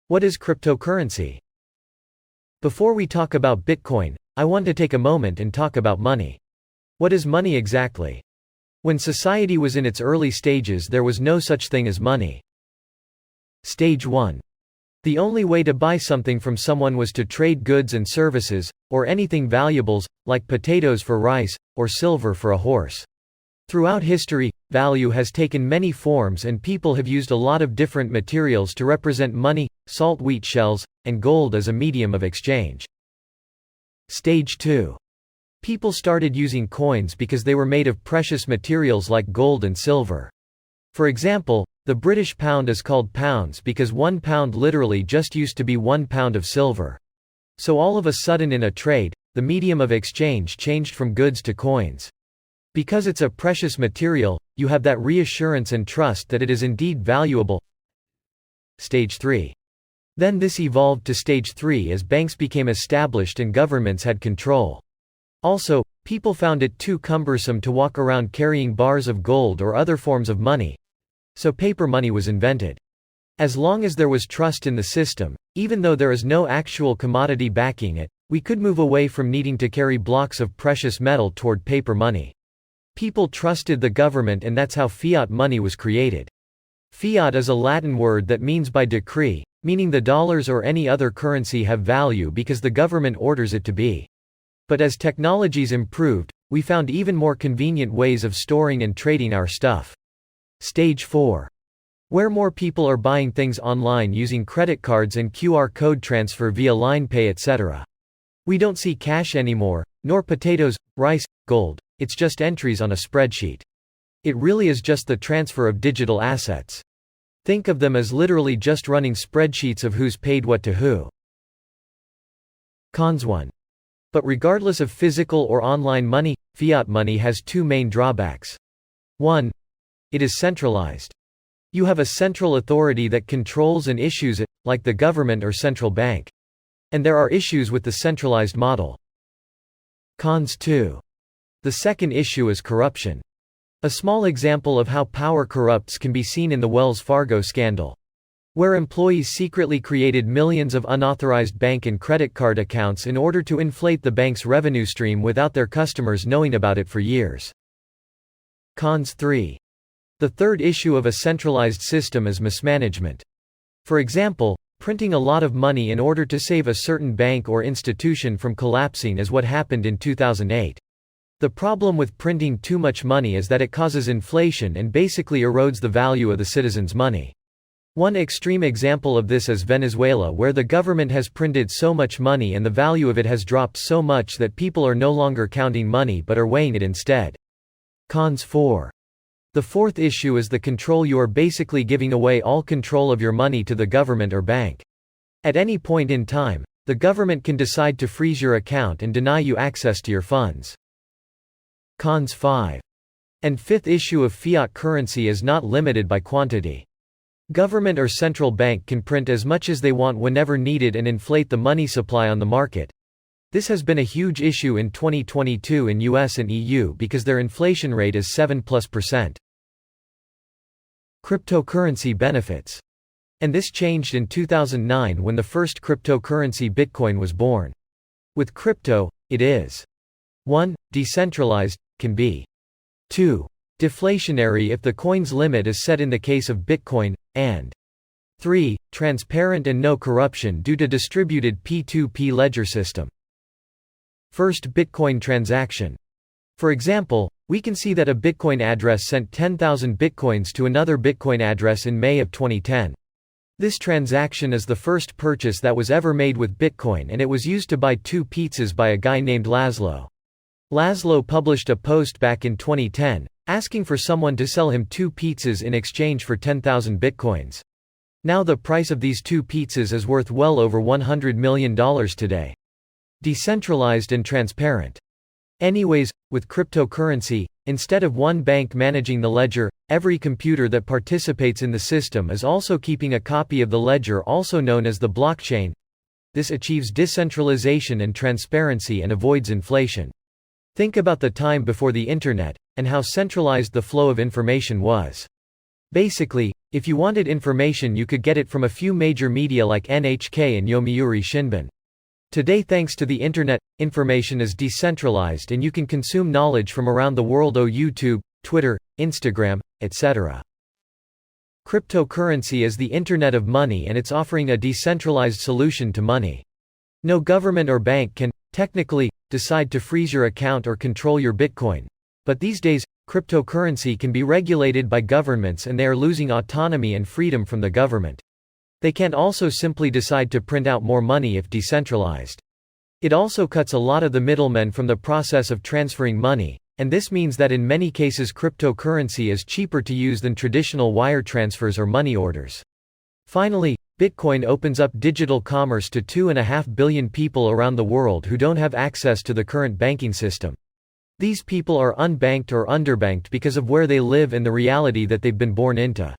What is cryptocurrency? Before we talk about Bitcoin, I want to take a moment and talk about money. What is money exactly? When society was in its early stages, there was no such thing as money. Stage 1. The only way to buy something from someone was to trade goods and services, or anything valuables, like potatoes for rice, or silver for a horse. Throughout history, value has taken many forms and people have used a lot of different materials to represent money, salt wheat shells, and gold as a medium of exchange. Stage 2. People started using coins because they were made of precious materials like gold and silver. For example, the British pound is called pounds because 1 pound literally just used to be 1 pound of silver. So all of a sudden in a trade, the medium of exchange changed from goods to coins. Because it's a precious material, you have that reassurance and trust that it is indeed valuable. Stage 3. Then this evolved to stage 3 as banks became established and governments had control. Also, people found it too cumbersome to walk around carrying bars of gold or other forms of money. So paper money was invented. As long as there was trust in the system, even though there is no actual commodity backing it, we could move away from needing to carry blocks of precious metal toward paper money. People trusted the government, and that's how fiat money was created. Fiat is a Latin word that means by decree, meaning the dollars or any other currency have value because the government orders it to be. But as technologies improved, we found even more convenient ways of storing and trading our stuff. Stage 4. Where more people are buying things online using credit cards and QR code transfer via line pay, etc. We don't see cash anymore, nor potatoes, rice, gold. It's just entries on a spreadsheet. It really is just the transfer of digital assets. Think of them as literally just running spreadsheets of who's paid what to who. Cons 1. But regardless of physical or online money, fiat money has two main drawbacks. 1. It is centralized. You have a central authority that controls and issues it, like the government or central bank. And there are issues with the centralized model. Cons 2. The second issue is corruption. A small example of how power corrupts can be seen in the Wells Fargo scandal, where employees secretly created millions of unauthorized bank and credit card accounts in order to inflate the bank's revenue stream without their customers knowing about it for years. Cons 3. The third issue of a centralized system is mismanagement. For example, printing a lot of money in order to save a certain bank or institution from collapsing is what happened in 2008. The problem with printing too much money is that it causes inflation and basically erodes the value of the citizens' money. One extreme example of this is Venezuela, where the government has printed so much money and the value of it has dropped so much that people are no longer counting money but are weighing it instead. Cons 4. The fourth issue is the control. You are basically giving away all control of your money to the government or bank. At any point in time, the government can decide to freeze your account and deny you access to your funds. Cons 5. And fifth issue of fiat currency is not limited by quantity. Government or central bank can print as much as they want whenever needed and inflate the money supply on the market. This has been a huge issue in 2022 in US and EU because their inflation rate is 7+%. Cryptocurrency benefits. And this changed in 2009 when the first cryptocurrency Bitcoin was born. With crypto, it is 1. Decentralized, can be 2. Deflationary if the coin's limit is set in the case of Bitcoin, and 3. Transparent and no corruption due to distributed P2P ledger system. First Bitcoin transaction. For example, we can see that a Bitcoin address sent 10,000 Bitcoins to another Bitcoin address in May of 2010. This transaction is the first purchase that was ever made with Bitcoin, and it was used to buy 2 pizzas by a guy named Laszlo. Laszlo published a post back in 2010, asking for someone to sell him 2 pizzas in exchange for 10,000 Bitcoins. Now the price of these 2 pizzas is worth well over $100 million today. Decentralized and transparent. Anyways, with cryptocurrency, instead of one bank managing the ledger, every computer that participates in the system is also keeping a copy of the ledger, also known as the blockchain. This achieves decentralization and transparency and avoids inflation. Think about the time before the internet, and how centralized the flow of information was. Basically, if you wanted information you could get it from a few major media like NHK and Yomiuri Shimbun. Today, thanks to the internet, information is decentralized and you can consume knowledge from around the world on YouTube, Twitter, Instagram, etc. Cryptocurrency is the internet of money and it's offering a decentralized solution to money. No government or bank can, technically, decide to freeze your account or control your Bitcoin. But these days, cryptocurrency can be regulated by governments and they are losing autonomy and freedom from the government. They can't also simply decide to print out more money if decentralized. It also cuts a lot of the middlemen from the process of transferring money, and this means that in many cases cryptocurrency is cheaper to use than traditional wire transfers or money orders. Finally, Bitcoin opens up digital commerce to 2.5 billion people around the world who don't have access to the current banking system. These people are unbanked or underbanked because of where they live and the reality that they've been born into.